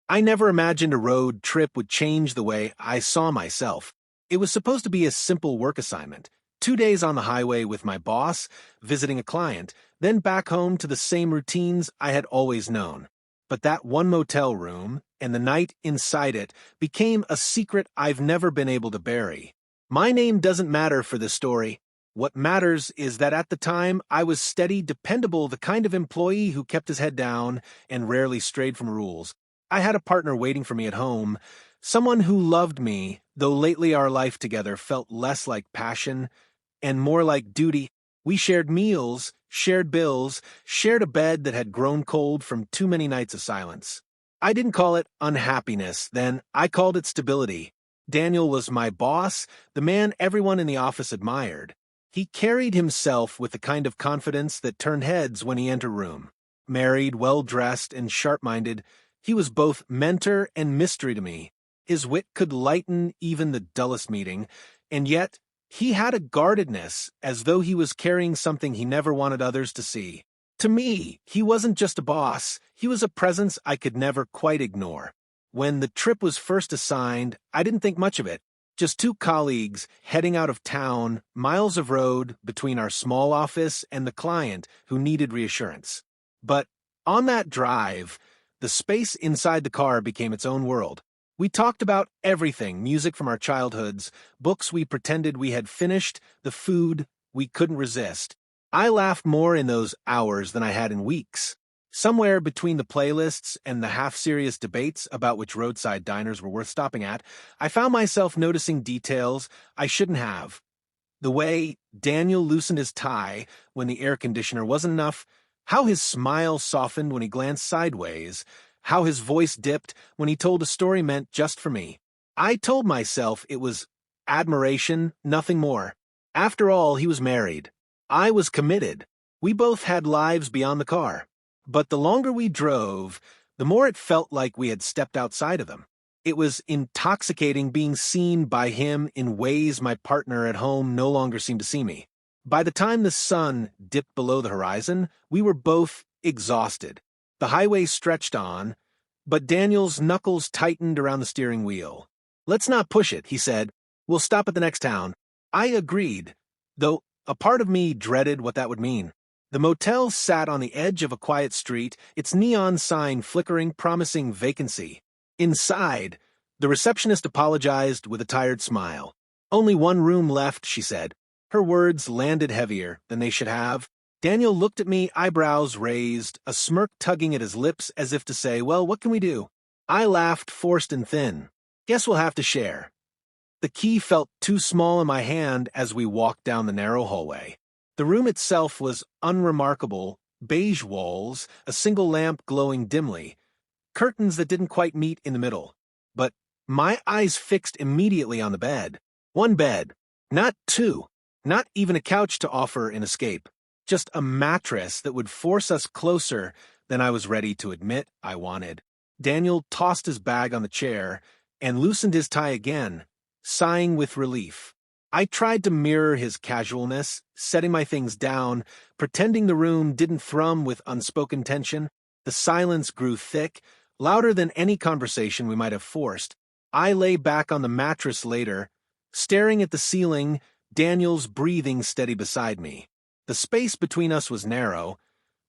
I never imagined a road trip would change the way I saw myself. It was supposed to be a simple work assignment. 2 days on the highway with my boss, visiting a client, then back home to the same routines I had always known. But that one motel room, and the night inside it, became a secret I've never been able to bury. My name doesn't matter for this story. What matters is that at the time, I was steady, dependable, the kind of employee who kept his head down and rarely strayed from rules. I had a partner waiting for me at home, someone who loved me, though lately our life together felt less like passion and more like duty. We shared meals, shared bills, shared a bed that had grown cold from too many nights of silence. I didn't call it unhappiness then, I called it stability. Daniel was my boss, the man everyone in the office admired. He carried himself with the kind of confidence that turned heads when he entered a room. Married, well-dressed, and sharp-minded, he was both mentor and mystery to me. His wit could lighten even the dullest meeting, and yet he had a guardedness as though he was carrying something he never wanted others to see. To me, he wasn't just a boss, he was a presence I could never quite ignore. When the trip was first assigned, I didn't think much of it. Just two colleagues heading out of town, miles of road between our small office and the client who needed reassurance. But on that drive, the space inside the car became its own world. We talked about everything, music from our childhoods, books we pretended we had finished, the food we couldn't resist. I laughed more in those hours than I had in weeks. Somewhere between the playlists and the half-serious debates about which roadside diners were worth stopping at, I found myself noticing details I shouldn't have. The way Daniel loosened his tie when the air conditioner wasn't enough, how his smile softened when he glanced sideways, how his voice dipped when he told a story meant just for me. I told myself it was admiration, nothing more. After all, he was married. I was committed. We both had lives beyond the car. But the longer we drove, the more it felt like we had stepped outside of them. It was intoxicating being seen by him in ways my partner at home no longer seemed to see me. By the time the sun dipped below the horizon, we were both exhausted. The highway stretched on, but Daniel's knuckles tightened around the steering wheel. "Let's not push it," he said. "We'll stop at the next town." I agreed, though a part of me dreaded what that would mean. The motel sat on the edge of a quiet street, its neon sign flickering, promising vacancy. Inside, the receptionist apologized with a tired smile. "Only one room left," she said. Her words landed heavier than they should have. Daniel looked at me, eyebrows raised, a smirk tugging at his lips as if to say, "Well, what can we do?" I laughed, forced and thin. "Guess we'll have to share." The key felt too small in my hand as we walked down the narrow hallway. The room itself was unremarkable, beige walls, a single lamp glowing dimly, curtains that didn't quite meet in the middle. But my eyes fixed immediately on the bed. One bed, not two, not even a couch to offer an escape, just a mattress that would force us closer than I was ready to admit I wanted. Daniel tossed his bag on the chair and loosened his tie again, sighing with relief. I tried to mirror his casualness, setting my things down, pretending the room didn't thrum with unspoken tension. The silence grew thick, louder than any conversation we might have forced. I lay back on the mattress later, staring at the ceiling, Daniel's breathing steady beside me. The space between us was narrow,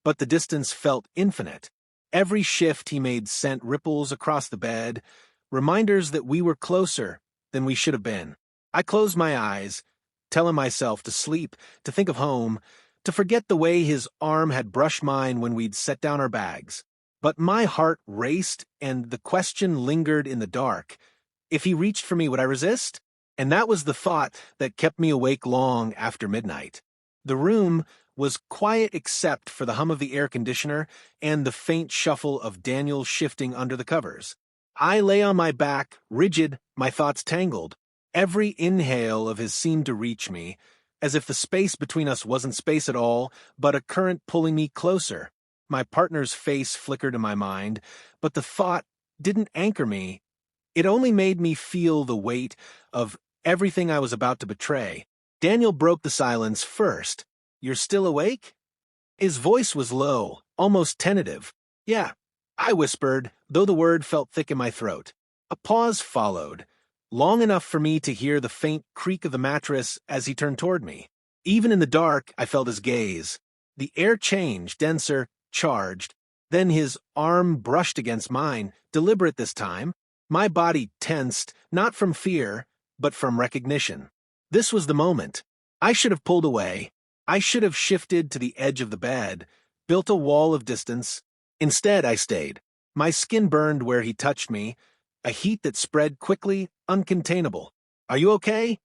but the distance felt infinite. Every shift he made sent ripples across the bed, reminders that we were closer than we should have been. I closed my eyes, telling myself to sleep, to think of home, to forget the way his arm had brushed mine when we'd set down our bags. But my heart raced, and the question lingered in the dark. If he reached for me, would I resist? And that was the thought that kept me awake long after midnight. The room was quiet except for the hum of the air conditioner and the faint shuffle of Daniel shifting under the covers. I lay on my back, rigid, my thoughts tangled. Every inhale of his seemed to reach me, as if the space between us wasn't space at all, but a current pulling me closer. My partner's face flickered in my mind, but the thought didn't anchor me. It only made me feel the weight of everything I was about to betray. Daniel broke the silence first. "You're still awake?" His voice was low, almost tentative. "Yeah, I whispered, though the word felt thick in my throat. A pause followed, long enough for me to hear the faint creak of the mattress as he turned toward me. Even in the dark, I felt his gaze. The air changed, denser, charged. Then his arm brushed against mine, deliberate this time. My body tensed, not from fear, but from recognition. This was the moment. I should have pulled away. I should have shifted to the edge of the bed, built a wall of distance. Instead, I stayed. My skin burned where he touched me, a heat that spread quickly, uncontainable. "Are you okay?"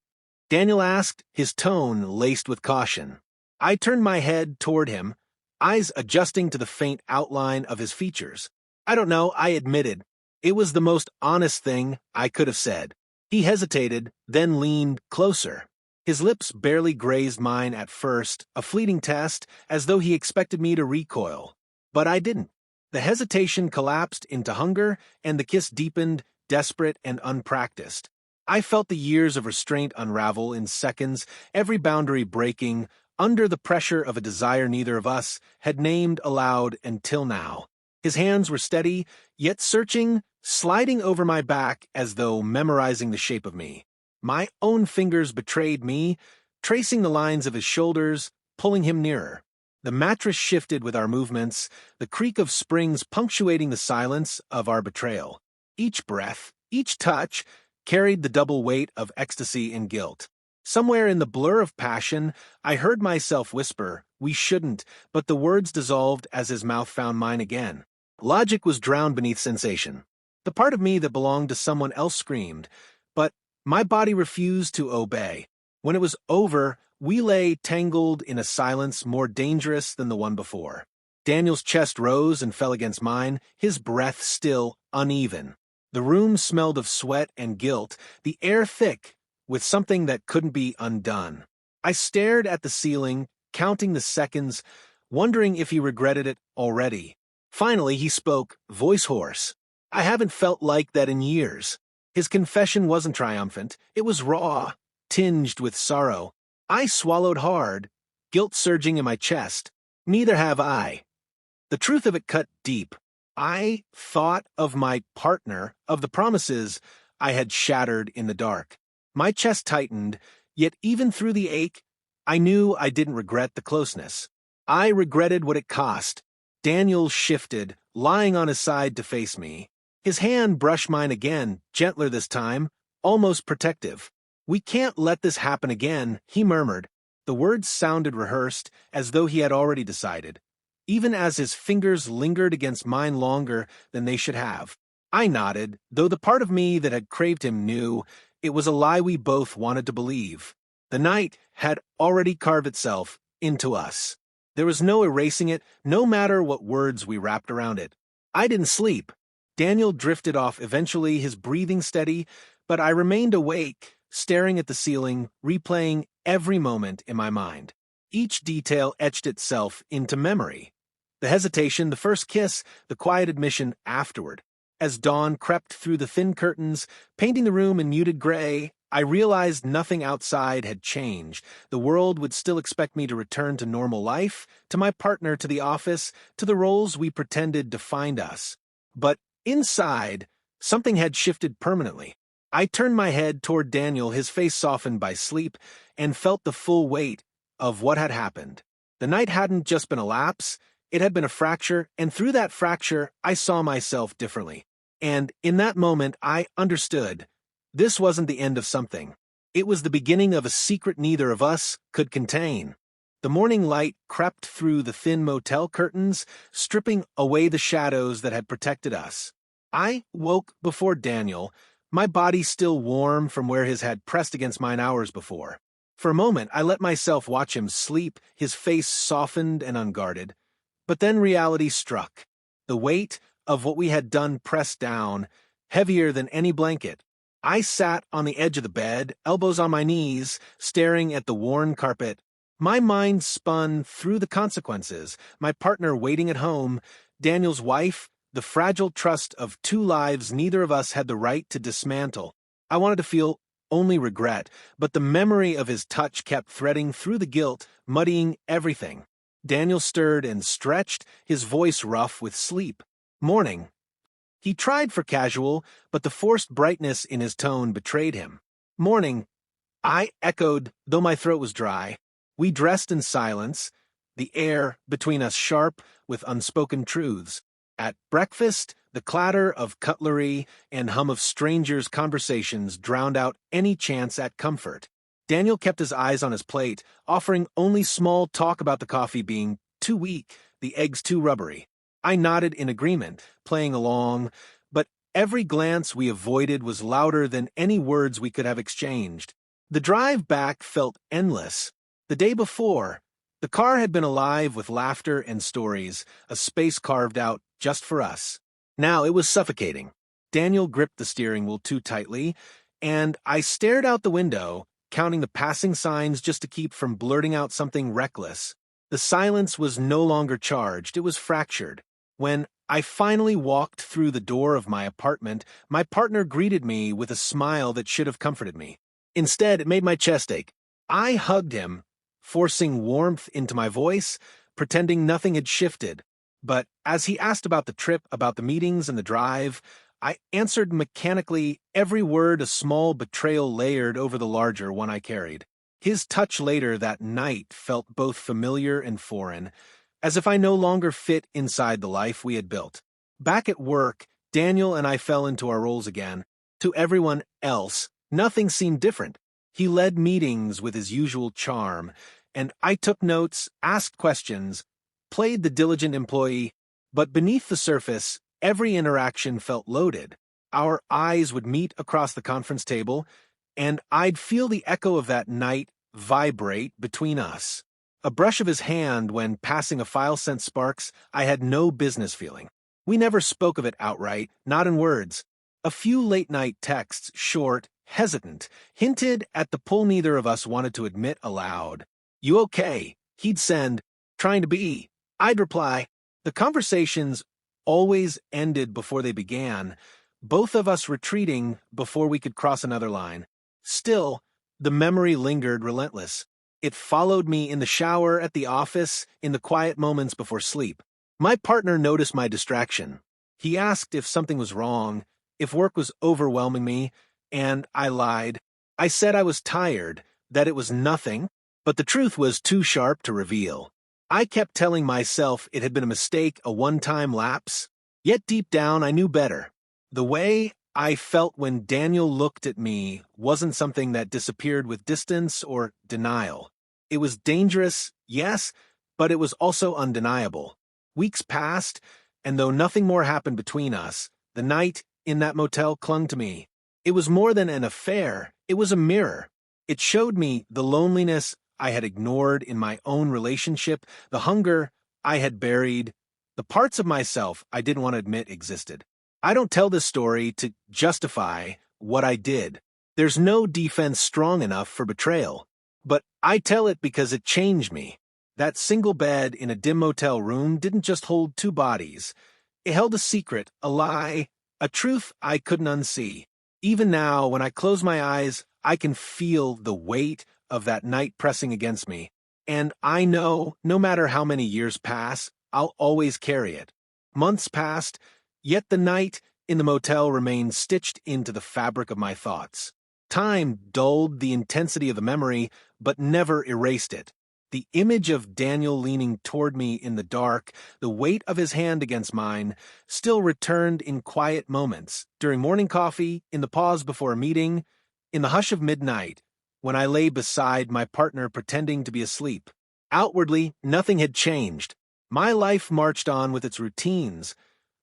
Daniel asked, his tone laced with caution. I turned my head toward him, eyes adjusting to the faint outline of his features. "I don't know," I admitted. It was the most honest thing I could have said. He hesitated, then leaned closer. His lips barely grazed mine at first, a fleeting test, as though he expected me to recoil. But I didn't. The hesitation collapsed into hunger, and the kiss deepened, desperate and unpracticed. I felt the years of restraint unravel in seconds, every boundary breaking, under the pressure of a desire neither of us had named aloud until now. His hands were steady, yet searching, sliding over my back as though memorizing the shape of me. My own fingers betrayed me, tracing the lines of his shoulders, pulling him nearer. The mattress shifted with our movements, the creak of springs punctuating the silence of our betrayal. Each breath, each touch, carried the double weight of ecstasy and guilt. Somewhere in the blur of passion, I heard myself whisper, "We shouldn't," but the words dissolved as his mouth found mine again. Logic was drowned beneath sensation. The part of me that belonged to someone else screamed, but my body refused to obey. When it was over, we lay tangled in a silence more dangerous than the one before. Daniel's chest rose and fell against mine, his breath still uneven. The room smelled of sweat and guilt, the air thick with something that couldn't be undone. I stared at the ceiling, counting the seconds, wondering if he regretted it already. Finally, he spoke, voice hoarse. I haven't felt like that in years. His confession wasn't triumphant. It was raw, tinged with sorrow. I swallowed hard, guilt surging in my chest. Neither have I. The truth of it cut deep. I thought of my partner, of the promises I had shattered in the dark. My chest tightened, yet even through the ache, I knew I didn't regret the closeness. I regretted what it cost. Daniel shifted, lying on his side to face me. His hand brushed mine again, gentler this time, almost protective. "We can't let this happen again," he murmured. The words sounded rehearsed, as though he had already decided, even as his fingers lingered against mine longer than they should have. I nodded, though the part of me that had craved him knew it was a lie we both wanted to believe. The night had already carved itself into us. There was no erasing it, no matter what words we wrapped around it. I didn't sleep. Daniel drifted off eventually, his breathing steady, but I remained awake, staring at the ceiling, replaying every moment in my mind. Each detail etched itself into memory. The hesitation, the first kiss, the quiet admission afterward. As dawn crept through the thin curtains, painting the room in muted gray, I realized nothing outside had changed. The world would still expect me to return to normal life, to my partner, to the office, to the roles we pretended defined us. But inside, something had shifted permanently. I turned my head toward Daniel, his face softened by sleep, and felt the full weight of what had happened. The night hadn't just been a lapse, it had been a fracture, and through that fracture, I saw myself differently. And in that moment, I understood. This wasn't the end of something. It was the beginning of a secret neither of us could contain. The morning light crept through the thin motel curtains, stripping away the shadows that had protected us. I woke before Daniel, my body still warm from where his had pressed against mine hours before. For a moment, I let myself watch him sleep, his face softened and unguarded. But then reality struck. The weight of what we had done pressed down, heavier than any blanket. I sat on the edge of the bed, elbows on my knees, staring at the worn carpet. My mind spun through the consequences, my partner waiting at home, Daniel's wife, the fragile trust of two lives neither of us had the right to dismantle. I wanted to feel only regret, but the memory of his touch kept threading through the guilt, muddying everything. Daniel stirred and stretched, his voice rough with sleep. Morning. He tried for casual, but the forced brightness in his tone betrayed him. Morning. I echoed, though my throat was dry. We dressed in silence, the air between us sharp with unspoken truths. At breakfast, the clatter of cutlery and hum of strangers' conversations drowned out any chance at comfort. Daniel kept his eyes on his plate, offering only small talk about the coffee being too weak, the eggs too rubbery. I nodded in agreement, playing along, but every glance we avoided was louder than any words we could have exchanged. The drive back felt endless. The day before, the car had been alive with laughter and stories, a space carved out just for us. Now it was suffocating. Daniel gripped the steering wheel too tightly, and I stared out the window, counting the passing signs just to keep from blurting out something reckless. The silence was no longer charged, it was fractured. When I finally walked through the door of my apartment, my partner greeted me with a smile that should have comforted me. Instead, it made my chest ache. I hugged him, forcing warmth into my voice, pretending nothing had shifted. But as he asked about the trip, about the meetings and the drive, I answered mechanically, every word a small betrayal layered over the larger one I carried. His touch later that night felt both familiar and foreign, as if I no longer fit inside the life we had built. Back at work, Daniel and I fell into our roles again. To everyone else, nothing seemed different. He led meetings with his usual charm, and I took notes, asked questions, played the diligent employee, but beneath the surface, every interaction felt loaded. Our eyes would meet across the conference table, and I'd feel the echo of that night vibrate between us. A brush of his hand when passing a file sent sparks I had no business feeling. We never spoke of it outright, not in words. A few late-night texts, short, hesitant, hinted at the pull neither of us wanted to admit aloud. "You okay?" He'd send, "Trying to be." I'd reply. The conversations always ended before they began, both of us retreating before we could cross another line. Still, the memory lingered relentless. It followed me in the shower, at the office, in the quiet moments before sleep. My partner noticed my distraction. He asked if something was wrong, if work was overwhelming me, and I lied. I said I was tired, that it was nothing, but the truth was too sharp to reveal. I kept telling myself it had been a mistake, a one-time lapse. Yet deep down I knew better. The way I felt when Daniel looked at me wasn't something that disappeared with distance or denial. It was dangerous, yes, but it was also undeniable. Weeks passed, and though nothing more happened between us, the night in that motel clung to me. It was more than an affair, it was a mirror. It showed me the loneliness I had ignored in my own relationship, the hunger I had buried, the parts of myself I didn't want to admit existed. I don't tell this story to justify what I did. There's no defense strong enough for betrayal. But I tell it because it changed me. That single bed in a dim motel room didn't just hold two bodies. It held a secret, a lie, a truth I couldn't unsee. Even now, when I close my eyes, I can feel the weight of that night pressing against me. And I know, no matter how many years pass, I'll always carry it. Months passed, yet the night in the motel remained stitched into the fabric of my thoughts. Time dulled the intensity of the memory, but never erased it. The image of Daniel leaning toward me in the dark, the weight of his hand against mine, still returned in quiet moments, during morning coffee, in the pause before a meeting, in the hush of midnight, when I lay beside my partner pretending to be asleep. Outwardly, nothing had changed. My life marched on with its routines.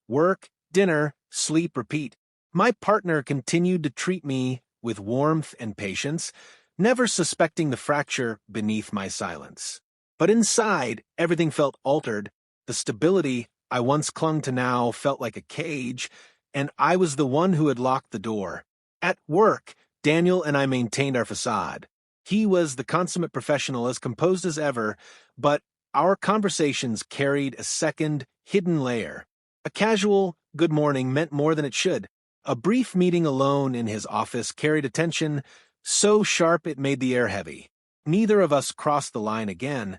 Work, dinner, sleep, repeat. My partner continued to treat me with warmth and patience, never suspecting the fracture beneath my silence. But inside, everything felt altered. The stability I once clung to now felt like a cage, and I was the one who had locked the door. At work, Daniel and I maintained our facade. He was the consummate professional, as composed as ever, but our conversations carried a second, hidden layer. A casual good morning meant more than it should. A brief meeting alone in his office carried a tension so sharp it made the air heavy. Neither of us crossed the line again,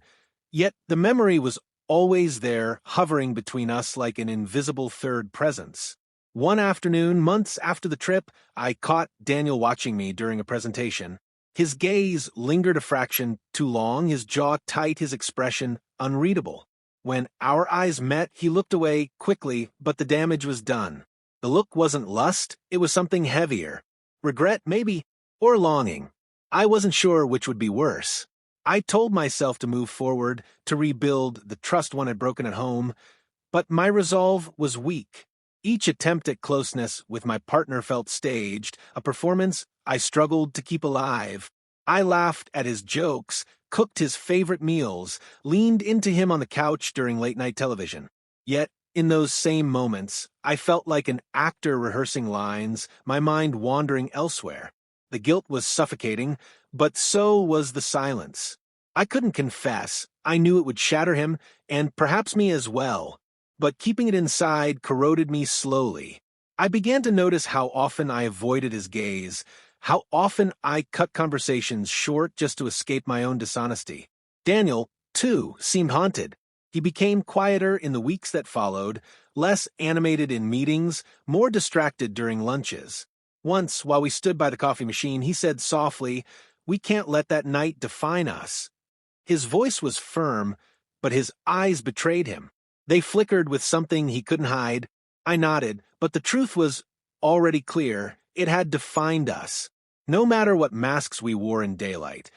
yet the memory was always there, hovering between us like an invisible third presence. One afternoon, months after the trip, I caught Daniel watching me during a presentation. His gaze lingered a fraction too long, his jaw tight, his expression unreadable. When our eyes met, he looked away quickly, but the damage was done. The look wasn't lust, it was something heavier. Regret, maybe, or longing. I wasn't sure which would be worse. I told myself to move forward, to rebuild the trust one had broken at home, but my resolve was weak. Each attempt at closeness with my partner felt staged, a performance I struggled to keep alive. I laughed at his jokes, cooked his favorite meals, leaned into him on the couch during late-night television. Yet, in those same moments, I felt like an actor rehearsing lines, my mind wandering elsewhere. The guilt was suffocating, but so was the silence. I couldn't confess. I knew it would shatter him, and perhaps me as well. But keeping it inside corroded me slowly. I began to notice how often I avoided his gaze, how often I cut conversations short just to escape my own dishonesty. Daniel, too, seemed haunted. He became quieter in the weeks that followed, less animated in meetings, more distracted during lunches. Once, while we stood by the coffee machine, he said softly, "We can't let that night define us." His voice was firm, but his eyes betrayed him. They flickered with something he couldn't hide. I nodded, but the truth was already clear. It had defined us. No matter what masks we wore in daylight,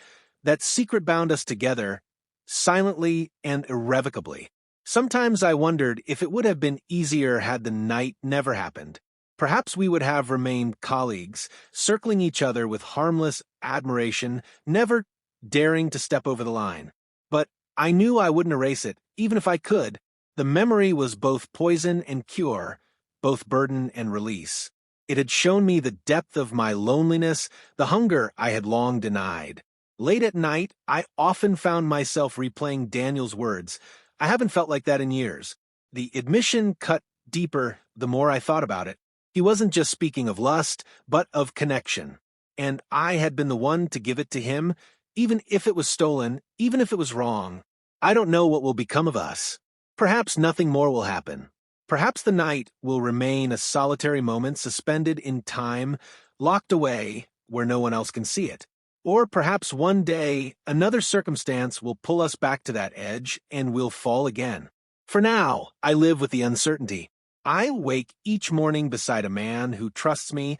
that secret bound us together, silently and irrevocably. Sometimes I wondered if it would have been easier had the night never happened. Perhaps we would have remained colleagues, circling each other with harmless admiration, never daring to step over the line. But I knew I wouldn't erase it, even if I could. The memory was both poison and cure, both burden and release. It had shown me the depth of my loneliness, the hunger I had long denied. Late at night, I often found myself replaying Daniel's words. I haven't felt like that in years. The admission cut deeper the more I thought about it. He wasn't just speaking of lust, but of connection. And I had been the one to give it to him, even if it was stolen, even if it was wrong. I don't know what will become of us. Perhaps nothing more will happen. Perhaps the night will remain a solitary moment suspended in time, locked away where no one else can see it. Or perhaps one day, another circumstance will pull us back to that edge and we'll fall again. For now, I live with the uncertainty. I wake each morning beside a man who trusts me,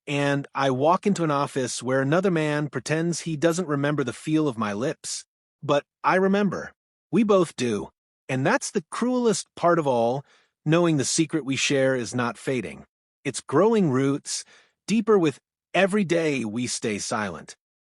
and I walk into an office where another man pretends he doesn't remember the feel of my lips. But I remember. We both do. And that's the cruelest part of all, knowing the secret we share is not fading. It's growing roots, deeper with every day we stay silent.